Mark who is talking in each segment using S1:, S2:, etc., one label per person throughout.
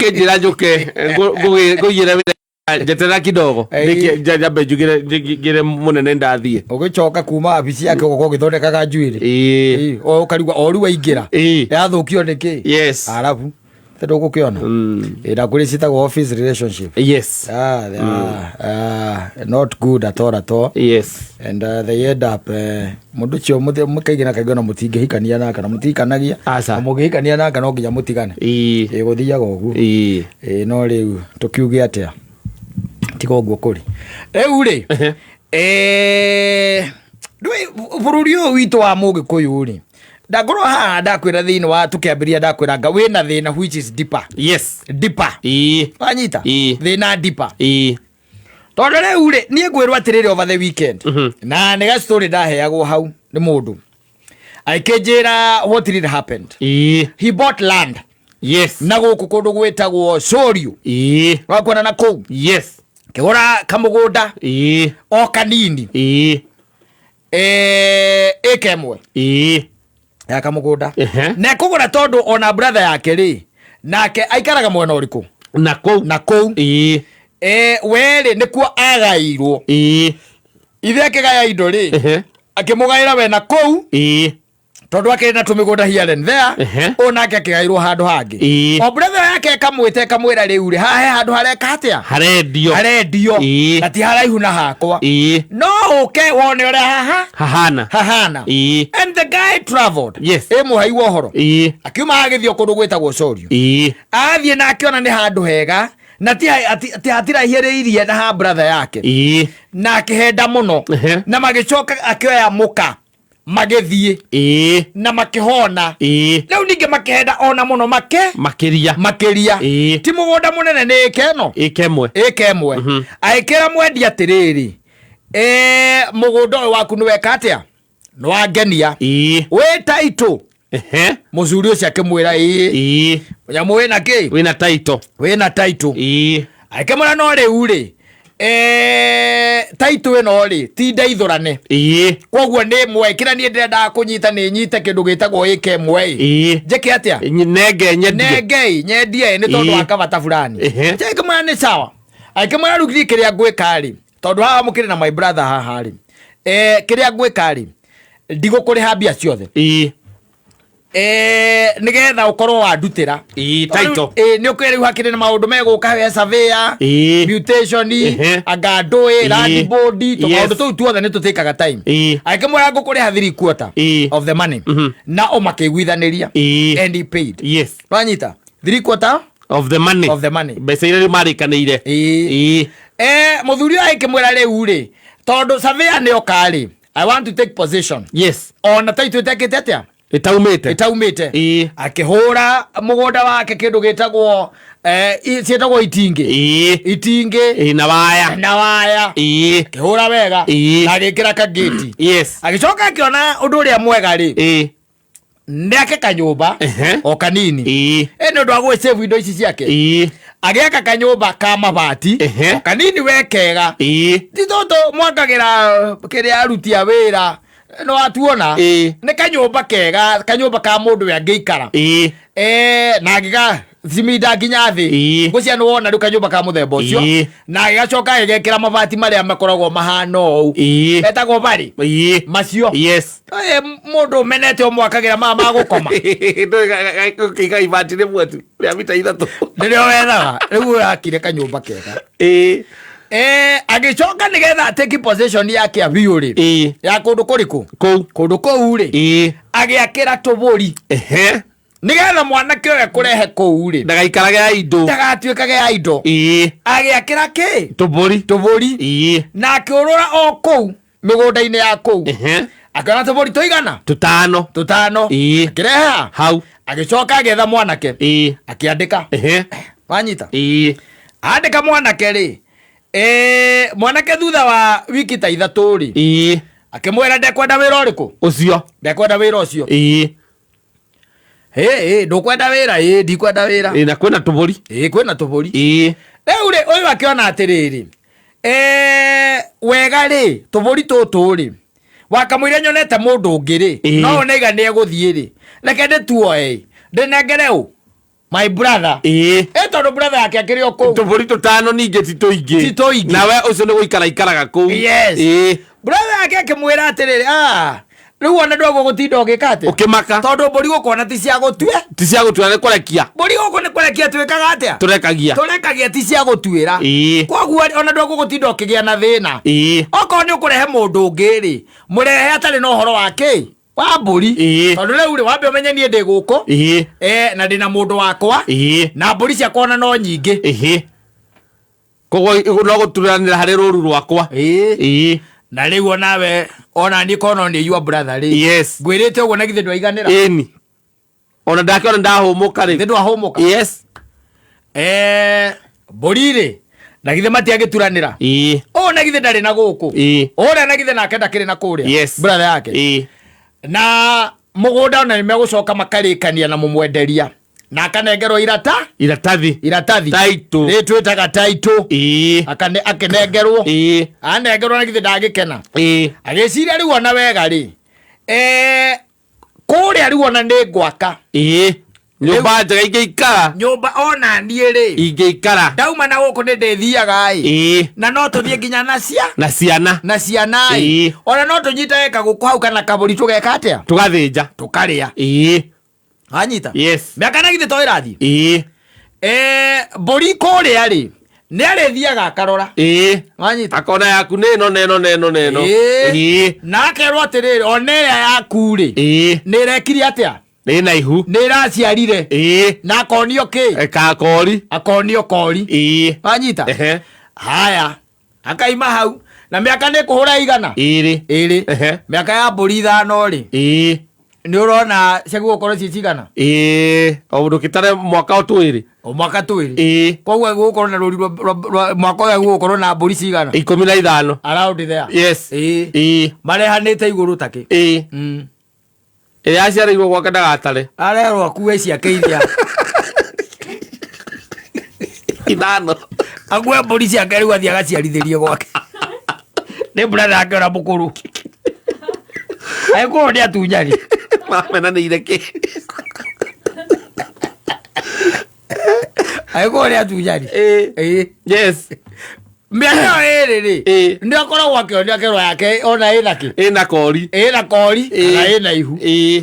S1: ukijira njuke nguyire jetera kidogo jabe jugire munene ndathie
S2: ugicoka kuma abisi yake goko githondekaga njuire o karigwa o riwa ingira yathukio niki
S1: yes
S2: arabu tendo gukiona ira kuri sitagwo office relationship
S1: yes
S2: not good at all
S1: yes
S2: and they end up mundu cio mukaigina kaigona mutingihikania na kana mutikanagia mugihikania na kana nginya mutigane guthiaga uguo no riu tukiuge atia tiga uguo kuri riu ri bururi uyu witu wa Mugikuyu ri ndagoro ha ndakwira thini wa tukiambiria ndakwiranga wina thina which is deeper deeper wanyita thina deeper tondu riu ri nie ngwirwa atiriri over the weekend na nega story ndaheagwo hau ni mundu aikenjira what really happened he bought land na guku kundu gwitagwo Sorio wakwona na kou kigura kamugunda o kanini ekemwe ya kamugunda na kugura tondu ona brother yake ri nake aikaraga mwena uriku na kou weri nikuo agairwo ithe akigaya indo ri akimugaira we na kou tondu akiri na tumigunda here and there onake akigairwo handu hangi o brother yake kamwite kamwira riu ri hahe handu hareka atia harendio na ti haraihu na hakwa no uke wone ore hahana and the guy traveled muhaigwo horo akiuma agithio kundu gwitagwo Sorio athie na akiona ni handu hega na ti hatirahireirie na ha brother yake na akihenda muno na magicoka akioya muka magethie na makihona riu ninge makihenda ona muno makiria ti mugunda munene ni ikemwe aikira mwendi atiriri mugunda uyu waku ni weka atia ni wangenia wi taito mucuri ucio akimwira nyamu wina ki wina taito aikimwira no riu ri taito ino ri ti ndaithurane koguo ni mwekira ni ndenda kunyita ni nyite kindu gitagwo ikemwe njeke atia nengei nyendie ni tondu akavata fulani ikimwira ni sawa aikimwira rugi kiria ngwika ri tondu haha mukiri na my brother haha ri kiria ngwika ri ndigukuriha mbia ciothe nigetha ukorwo wandutira taito ni ukiri hakiri na maundu meguka we surveyor mutation agando land board to maundu tu tuothe ni tutikaga time aikimwira ngukuriha 3/4 of the money na o makiguithaniria and he paid wanyita 3/4 of the money
S1: besa ile marikaniire
S2: muthuri aikimwira riu ri tondu surveyor ni okari I want to take possession ona taito itekete atia itaumite akihura mugunda wake kindu gitagwo cietagwo itingi
S1: na waya
S2: kihura wega na agikira kageti agicoka akiona undu uria mwega ri ndeke kanyumba o kanini ni undu wa gwicave indo ici ciake agiaka kanyumba ka mabati o kanini wekega ti toto mwakagira kiria aruti a wira no atuona ni kanyumba kega kanyumba ka mundu ya ngeikara na giga ziminda nginya thi gucia no wona ru kanyumba ka muthemba ucio na gigacoka agekira mabati maria makoragwo mahano u etagwo bari macio mundu menete omwakagira mama gukoma
S1: kiga ibati ni mwetu ya mita 3
S2: nirio wethaga riu akire kanyumba kega agicoka nigetha take possession yake ya biuri ya kundu kuriku kundu kou ri agiakira tuburi nigetha mwanake oya kurehe kou ri ndagatuikage ya indo agiakira ki tuburi na akiurura o kou migunda-ini ya kou akiona tuburi tuigana tutano akireha hau agicoka agetha mwanake akiandika wanyita andika mwanake ri mwanake thutha wa wiki ta 3 ri akimwira ndekwenda wira uriku ucio ndekwenda wira ucio ndukwenda wira ndikwenda wira
S1: na kwena tuburi
S2: kwena tuburi riu ri uyu akiona atiriri wega ri tuburi tutu ri wakamwire nyonete mundu ungi ri no neiga ni eguthie ri reke ndituoe ndinengere u my brother tondu brother yake akiri o kou
S1: tuburi tutano ninge tituingi nawe ucio ni guikara ikaraga kou
S2: brother yake akimwira atiriri riu ona ndogo gutinda ugikate
S1: ukimaka
S2: tondu mburi gukona ti cia gutue
S1: ni kurekia
S2: mburi guku ni kurekia twikaga atia turekagia ti cia gutwira koguo ona ndogo gutinda ukigia na thina okorwo ni ukurehe mundu ungi ri murehe atari na uhoro wake wa mburi tondu riu ri wambe umenye nie ndi guku na ndina mundu wakwa na mburi cia kona no nyingi
S1: koguo no guturanira hari ruru rwakwa
S2: na riu onawe ona ni kono ni your brother ri ngwirite uguo na githe ndwaiganira
S1: ona ndakiona ndahumuka ri
S2: ndu ahumuka mburi ri na githe matiagituranira ona githe ndari na guku ora na githe nake ndakiri na kuria brother yake na mugunda ona nimegucoka makarikania na mumwenderia na akanengerwo iratathi taito ritwitaga taito akanengerwo anengerwo na githe ndagikena agiciria riu ona wega ri kuria riu ona ni ngwaka
S1: nyumba njega ingiikara
S2: nyumba ona nie ri
S1: ingiikara
S2: ndauma na guku ni ndithiaga na no tuthie nginya na ciana ona no tunyitae kaguku hau kana kaburi tugeka atia
S1: tugathinja
S2: tukaria anyita miaka na githe to irathi mburi kuria ri ni arithiaga akarora anyita
S1: akona yaku neno
S2: na akerwo atiriri oneria yaku ri ni irekiri atia
S1: ni na ihu
S2: ni iraciarire na akonio akonio kori anyita haya akaima hau na miaka ni kuhura igana iri miaka ya mburi 5 ri ni urona ciagukorwo cicigana
S1: o mundu kitare mwaka utwiri
S2: mwaka twiri koguo gukorwo na ruri mwaka uyu gukorwo na mburi cigana
S1: 15
S2: around there marehanite iguru take
S1: yaciarirwo gwaka ndagatare
S2: arerwo akue ciake iria
S1: ithano
S2: agwe mburi ciake riu athia gaciarithirie gwake ni brother yake ora mukuru aiko ndi atunyari
S1: mamena ni ireke
S2: aiko ndi atunyari miaka iri ri ndi akoragwo akionio akerwo yake ona inaki
S1: ina kori
S2: na ina ihu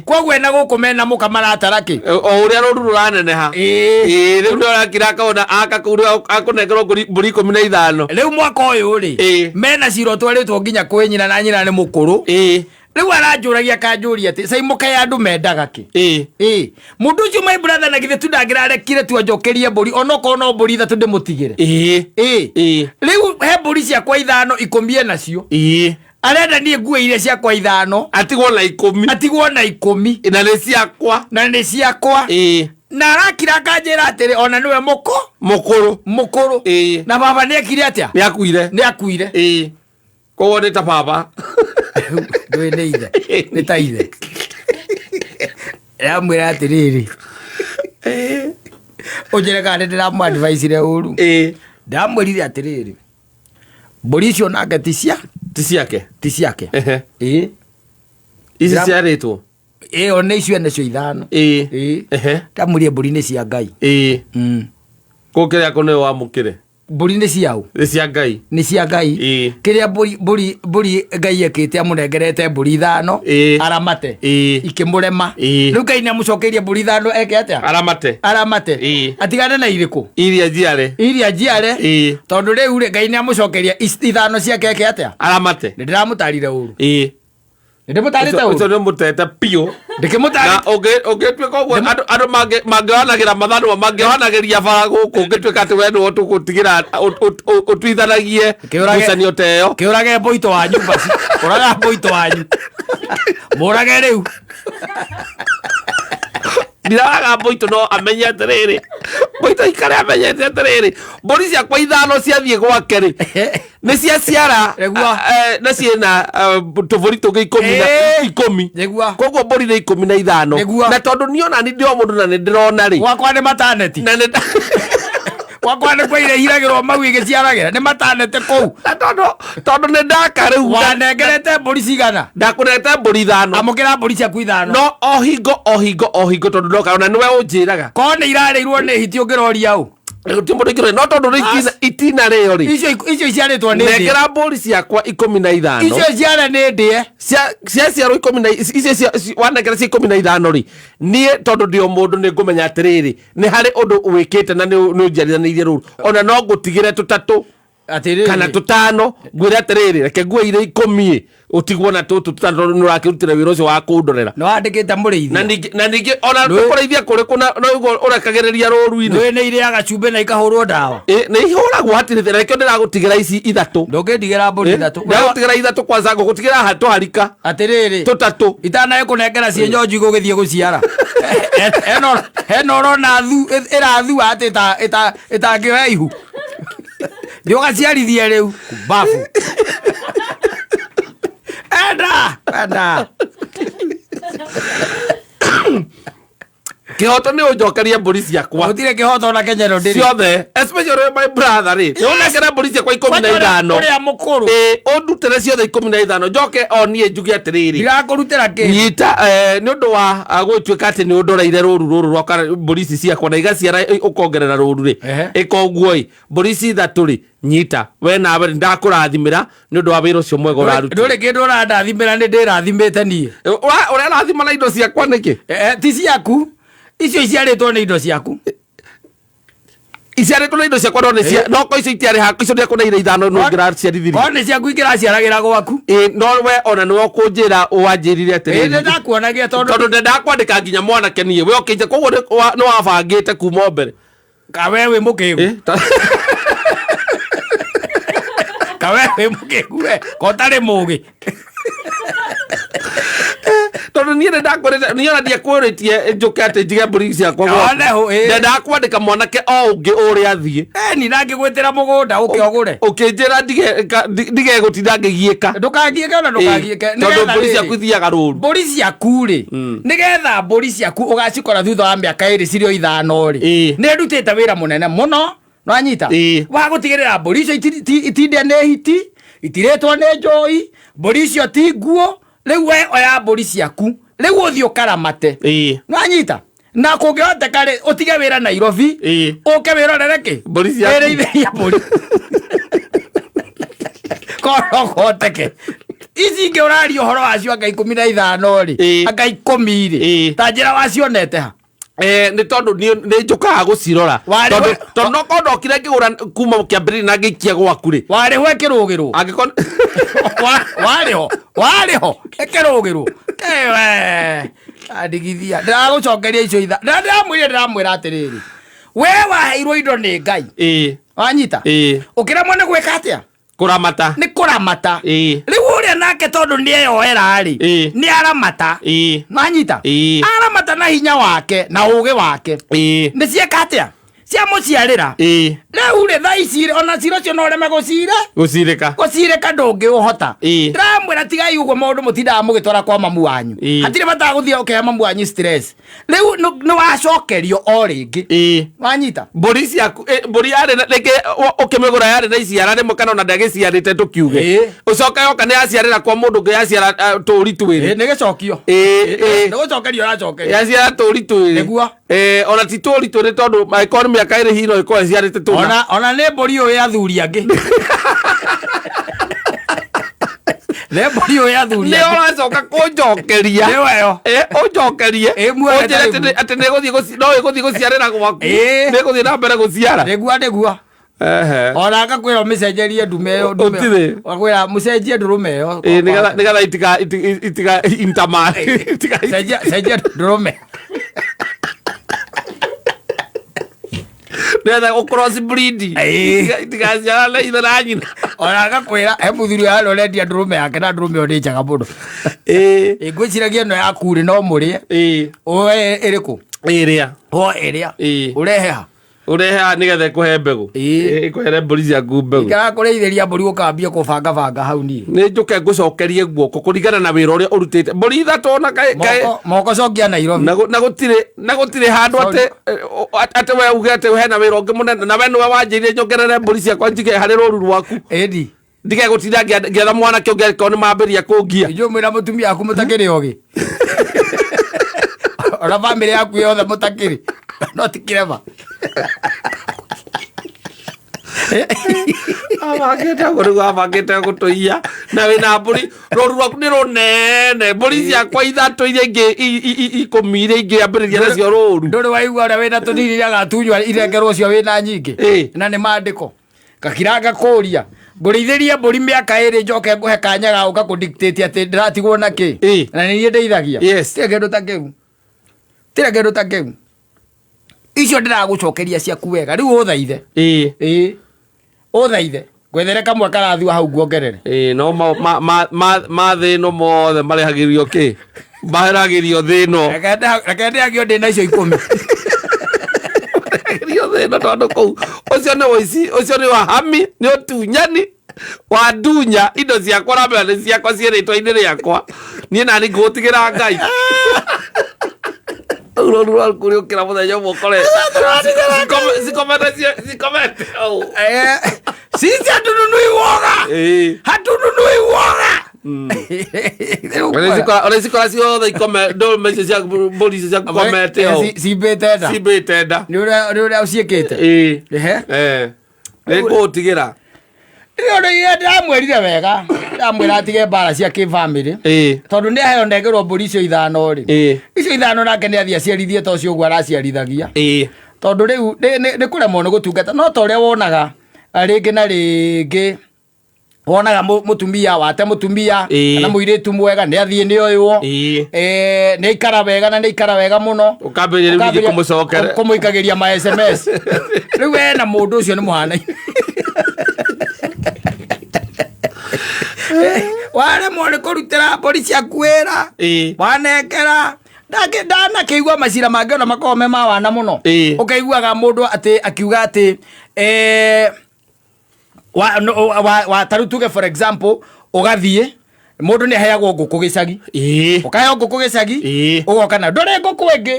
S2: koguo na guku mena muka marataraki
S1: o uria ruru ruraneneha riu ndorakira akaona akunengerwo mburi 15
S2: riu mwaka uyu ri mena ciro twaritwo nginya kwi nyina na nyina ni mukuru riu aranjuragia kanjuria ati caimuka ya andu mendaga ki mundu ucio my brother na githe tundangirarekire tuonjokerie mburi onoko no mburi 3 ndimutigire riu he mburi ciakwa 5 10 nacio arenda nie ngue iria ciakwa 5 atigwo na 10 na ni ciakwa na arakira kanjira atiri ona niwe mukuru na baba ni akire atia ni akuire
S1: koguo ni ta baba
S2: ndui ni ithe ni ta ithe ramwira atiriri ujire kana ndiramu advice re uru ndamwirire atiriri mburi icio nake ti ciake
S1: ici ciaritwo
S2: one icio nacio 5 ndamwirie mburi ni cia Ngai
S1: kukiria kune wa mukire
S2: mburi ni ciao ni cia Ngai kiria mburi Ngai ekite amunengerete mburi 5 aramate ikimurema riu Ngai ni amucokerie mburi 5 eke atia aramate atigane na iriku iria njiare tondu riu Ngai ni amucokeria 5 ciake eke atia
S1: aramate
S2: ndiramutarire uru
S1: ndimutarite uru ucio mutete pio
S2: ndikimutari
S1: ungituika uguo andu mangiohanagira mathano mangiohanagiria bara guku ungituika ati we niwe tugutigira utwithanagie ngucanio teyo
S2: kiurage mboito wa nyumba uraga mboito wanyu murage riu
S1: ndiraga mboito no amenye atiriri mboito ikare amenyete atiriri mburi ciakwa 5 ciathie gwake ri ni cia ciara na ciena tuvuri tungi 10 koguo mburi ni 15 na tondu niona ni ndio mundu na ni ndirona ri
S2: gwakwa ni mataneti Wakwa nä kwaire iragä rwo mau igä ciaragä ra nä matanete kå
S1: tondå nä ndaka rä u
S2: wanengerete mbåri cigana
S1: ndakå nete mbåri ithano
S2: amå kä ra mbåri ciaku ithano
S1: no o hingo tondå ndoka ona nä we å njä raga
S2: korwo nä irarä irwo nä hiti å ngä roria å
S1: ti må ndå no tondå itina rä o rä
S2: icio iciarä two nä
S1: nengera mbåri ciakwa 15
S2: icio ciare nä ndä
S1: ciaciarwo wanengera cia 15 rä niä tondå ndä o må ndå nä ngå menya atä rä rä nä harä å ndå wä kä te na nä å njarithanä rå ona no ngå tigä re tå tatå kana tå tano ngwä re atä rä rä reke nguä ire 10 å tigwo na tå tå tano nä å rakä rutä ra wä ra å cio wa kå ndorera
S2: no andä kä te må rä ithia
S1: na ningä ona kå rä ithia kå rä kå no guo å rekagä rä ria rå ru-inä
S2: nä nä irä aga cumbä na ikahå rwo ndawa
S1: nä ihå ragwo hatirä thä rekio ndä ragå tigä ra ici ithatå
S2: ndå ngä ndigä ra mbå ri ithatå
S1: ndagå tigä ra ithatå kwanza ngå gå tigä ra tå harika
S2: atä rä rä
S1: tå tatå
S2: itanaä kå nengera ciä njonju igå gä thiä gå ciara hena å rona ä rathua atä ätangä oya ihu nä å gaciarithia rä u babu enda
S1: kä hoto nä å njokerie mbåri ciakwa
S2: å tirä kä hoto ona kenyero ndä
S1: ciothe especially my brother rä nä å nengere mbåri ciakwa 15
S2: å rä a må kå rå
S1: å ndutere ciothe 15 njoke o niä njuge atä rä rä
S2: ndirakå rutä ra kä
S1: nyita nä å ndå wa gå tuä ka atä nä å ndoreire rå ru rå rå rwaka mbåri ici ciakwa na igaciara å kongerera rå ru rä ä koguo ä mbåri ici ithatå rä nyita we nawe ndakå rathimä ra nä å ndå wa wä ra å cio mwega å raruta
S2: ndå rä kä ndå randathimä ra nä ndä rathimä te niä
S1: å rä a rathima na indo ciakwa nä kä
S2: ti ciaku icio iciarä two nä indo ciaku
S1: iciarä two nä indo ciakwa no ko icio itiarä hako icio ndä akå na ire ithano no ngä raciarithirie
S2: korwo nä ciaku ingä raciaragä ra gwaku
S1: no we ona nä wakå njä ra wanjä rire atä
S2: nä ndakuonagia
S1: tondå ndä ndakwandä ka nginya mwanake niä we okä nja koguo nä wabangä te kuma mbere
S2: kawe wä må kä gu kawe wä må kä gu ko tarä må gä
S1: tondå niä nä ona ndiakwä rä tie njå ke atä njige mbå ri ciakwa ndakwandä ka mwanake o å ngä å rä a thiä
S2: ni nangä gwä tä ra må gå nda å kä å gå re
S1: å kä njä ra ndigegå tinda ngä giä ka
S2: ndå kangiä ke ona ndå kangiä ke
S1: tondå mbå ri ciaku ithiaga rå ru
S2: mbå ri ciaku rä nä getha mbå ri ciaku å gacikora thutha wa mä aka ä rä cirä o ithano rä nä ndutä te wä ra må nene må no no anyita wa gå tigä rä ra mbå ri icio itinde nä hiti itirä two nä njoi mbå ri icio ti nguo rä u we oya mbå ri ciaku rä u å thiä å karamate no anyita na kå ngä hoteka rä å tige wä ra Nairobi å ke wä rorere kä wä rä itheria mbå ri korogoteke ici ingä å raria å horo wacio anga 15 rä anga 10 rä ta njä ra wacionete ha
S1: nä tondå nä njå kaga gå cirora tondå nokorwo ndokire ngä gå ra kuma kä ambä rä na ngä ikia gwaku rä
S2: warä ho ä kä rå gä rwo warä ho ä kä rå gä rwo andigithia ndä ragå cokeria icio itha ndä ramwä rire ndä ramwä ra atä rä rä we waheirwo indo nä Ngai wanyita å kä remwo nä gwä ka atä a
S1: kå ramata
S2: nä kå ramata rä u å rä a nake tondå nä eyoera rä nä aramata nanyita aramata na hinya wake na å gä wake nä cieka atä a cia må ciarä ra rä u rä tha ici ona ciro cio no reme gå cirä ka ndå ngä å hota ndäramwä ra tigai å guo maå ndå må tindaga må gä twara kwa mamu wanyu hatirä bataga gå thiä å kehe mamu wanyu rä u nä wacokerio o rä ngä wanyita
S1: mbå ri ciaku mbå ri yarä rä å kä mä gå ra yarä na iciara rä mwe kana ona ndagä ciarä te tå kiuge å coke yoka nä yaciarä ra kwa må ndå ngä yaciara tå ri twä
S2: nä gä cokio nä gå cokerio aracokerio
S1: yaciara tå ri twä rä ona ti tå ri twä rä tondå angäkorwo nä mä aka ä rä hino ä korwo ciarä te tå
S2: ona nä mbå ri å ya thuri angä nä mbå ri å ya thuri
S1: nä oracoka kå njokeria å njokerie atä no ä gå thiä gå ciarä ra gwaku nä gå thiä na mbere gå ciara
S2: nä guo ona akakwä ra å mä cenjerie ndume ä yo kwä ra må cenjie ndå rå me ä yo
S1: nä getha itiga
S2: cenjia ndå rå me
S1: nä getha gå crossbreed itigaciara na ithe na nyina
S2: ona agakwä ra he må thuri å arorendia ndå rå me yake na ndå rå me ä yo nä njega må no ngwä ciragia ä no yaku rä no må rä e ä rä kå
S1: ä rä a
S2: ä rä a å rehe ha
S1: ureha nigetha kuhe mbegu ikuhere mburi ciaku mbegu
S2: ikarakureithĩria mburi ũkambia kũbanga hau ni
S1: njuke ngucokerie guoko kuringana na wĩra ũrĩa ũrutĩte mburi ithatũ na
S2: moko cokia Nairobi
S1: na gũtirĩ handũ atĩ we uge atĩ hena wĩra ũngĩ mũnene na we nĩwe wanjĩirie njongerere mburi ciakwa njige harĩ rũru rwaku ndigegũtinda ngĩetha mwanake ũngĩ angĩkorwo nĩ mambĩria kũngia
S2: njũmwĩra mũtumia waku mũtakĩrĩ ogĩ ona bamĩrĩ yaku yothe mũtakĩrĩ no ti kĩrema
S1: abangĩte gũtũia na wĩna mbũri rũru rwaku nĩ rũnene mbũri ciakwa ithatũ iria ingĩ 10 iria ingĩ ambĩrĩria nacio rũru
S2: ndũrĩ waigua ũrĩa wĩna tũnini iria gatunywa irengerwo cio wĩna nyingĩ na nĩ mandĩko gakiranga kũria ngũrĩithĩrie mbũri mĩaka 2 njoke ngũhe kanya ga ũka kũ-dictate atĩ ndĩratigwo na kĩ na nĩ niĩ ndeithagia tiga kĩndũ ta kĩu icio ndĩragũcokeria ciaku wega rĩu ũthaithe ũthaithe gwethere kamwe karathua hau nguongerere
S1: no mathĩ ĩno mothe marĩhagĩrio kĩ marĩhagĩrio thĩ ĩno
S2: reke ndĩhagio ndĩ na icio 10
S1: thĩno tondũ kũu ũcio nĩ ũici ũcio nĩ wahami nĩ ũtunyani wa ndunya indo ciakwa ramera nĩ ciakwa ciĩ rĩtwa-inĩ rĩakwa niĩ nani ngũgũtigĩra Ngai rũru rwaku rĩũkĩra mũthenya ũmwe ũkore cikomete
S2: sisi hatununui woga
S1: ũrĩcikora ciothe ndũrũme icio cia mbũri icio cia komete cimbĩte nda
S2: nĩ ũrĩa ũciĩkĩte
S1: nĩ ngũgũtigĩra
S2: rĩrĩa ndĩramwĩrire wega ndamwĩra atige mbara cia kĩbamĩrĩ tondũ nĩ aheo nengerwo mbũri icio 5 rĩ icio 5 nake nĩ athiĩ aciarithie ta ũcio ũguo araciarithagia tondũ rĩu nĩ kũremwo nĩ gũtungata no ta ũrĩa wonaga rĩngĩ na rĩngĩ wonaga mũtumia wate mũtumia kana mũirĩtu mwega nĩ athiĩ nĩ oywo nĩ ikara wega na nĩ ikara wega mũno
S1: ũkambĩrĩria
S2: kũmũikagĩria ma SMS rĩu ena mũndũ ũcio nĩ mũhanaine waremwo nĩ kũrutĩra mbũri ciaku wĩra wanengera ndanakĩigua macira mangĩ ona makorwo me ma wana mũno ũkaiguaga mũndũ atĩ akiuga atĩ tarĩu tuge for example ũgathiĩ mũndũ nĩ aheagwo ngũkũ gĩcagi ũkaheo ngũkũ gĩcagi ũgoka nayo ndũrĩ ngũkũ ĩngĩ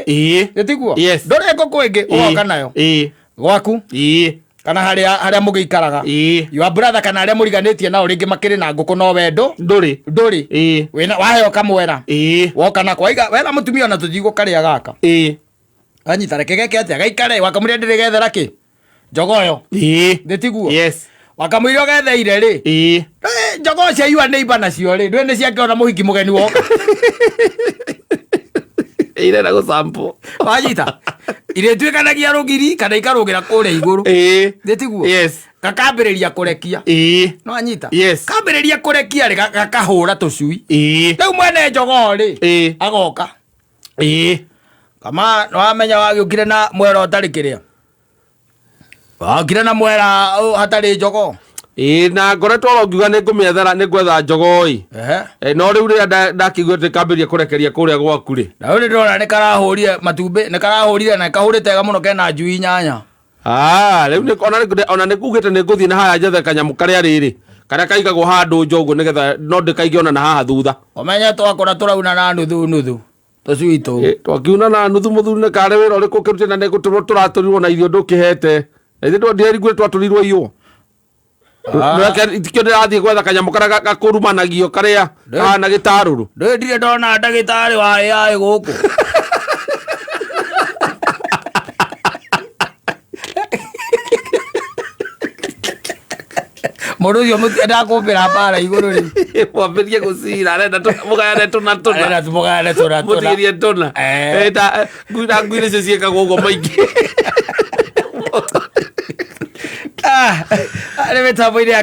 S2: gĩtiguo ndũrĩ ngũkũ ĩngĩ ũgoka nayo gwaku kana harĩa mũgĩikaraga your brother kana arĩa mũriganĩtie nao rĩngĩ makĩrĩ na ngũkũ no wendo ndũrĩ waheo kamwera woka nako wena mũtumia ona tũtigũkarĩa gaka anyita reke geke atĩa gaikare wakamũrĩa ndĩrĩ gethera kĩ njogoyo ndĩtiguo wakamũire ũgetheire rĩ njogo cia yua neighbor nacio rĩ ndũĩ nĩ ciakĩona mũhiki mũgeni woka
S1: irenda gũsample
S2: wanyita irĩtuĩkanagia rũgiri kana ikarũgĩra kũrĩa igũrũ ndĩtiguo gakambĩrĩria kũrekia no anyita kambĩrĩria kũrekia rĩ gakahũra tũcui rĩu mwene njogo rĩ agoka kama nĩwamenya wagĩũkire na mwera ũtarĩ kĩrĩa wakire na mwera hatarĩ njogo
S1: na ngoretwo ngiuga nĩ ngũmĩethera nĩ gwetha njogo no rĩu rĩrĩa ndakĩigua atĩ kambĩrĩria kũrekeria kũrĩa gwaku rĩ
S2: na rĩu nĩ ndĩrona nĩ karahũrire matumbĩ nĩ karahũrire na kahũrĩte wega mũno kena njui 8
S1: rĩu ona nĩ kugĩte nĩ ngũthiĩ na haya njethe kanyamũ karĩa rĩrĩ karĩa kaigagwo handũ njoguo nĩgetha no ndĩkaige ona na haha thutha
S2: ũmenye twakora tũrauna na nuthu tũcui tũu
S1: twakiuna na nuthu mũthuri nĩ karĩ wĩra ũrĩkũ ũkĩrutĩte na nĩ tũratũrirwo na irio ndũkĩhete ithĩ ndĩriguire twatũrirwo iyo tikio ndĩrathiĩ gwetha kanyamũ karĩa gakũrumanagio karĩa kahana gĩtarũrũ
S2: ndirĩ ndona ndagĩtarĩ wa AI gũkũ mũndũ ũcio ndakũmbĩra mbara igũrũ rĩ
S1: mwambĩrie gũcira arenda mũgayane tũna mũtigĩrie tũna nguire icio ciĩkagwo ũguo maingĩ
S2: arĩ mĩtambo-inĩ ya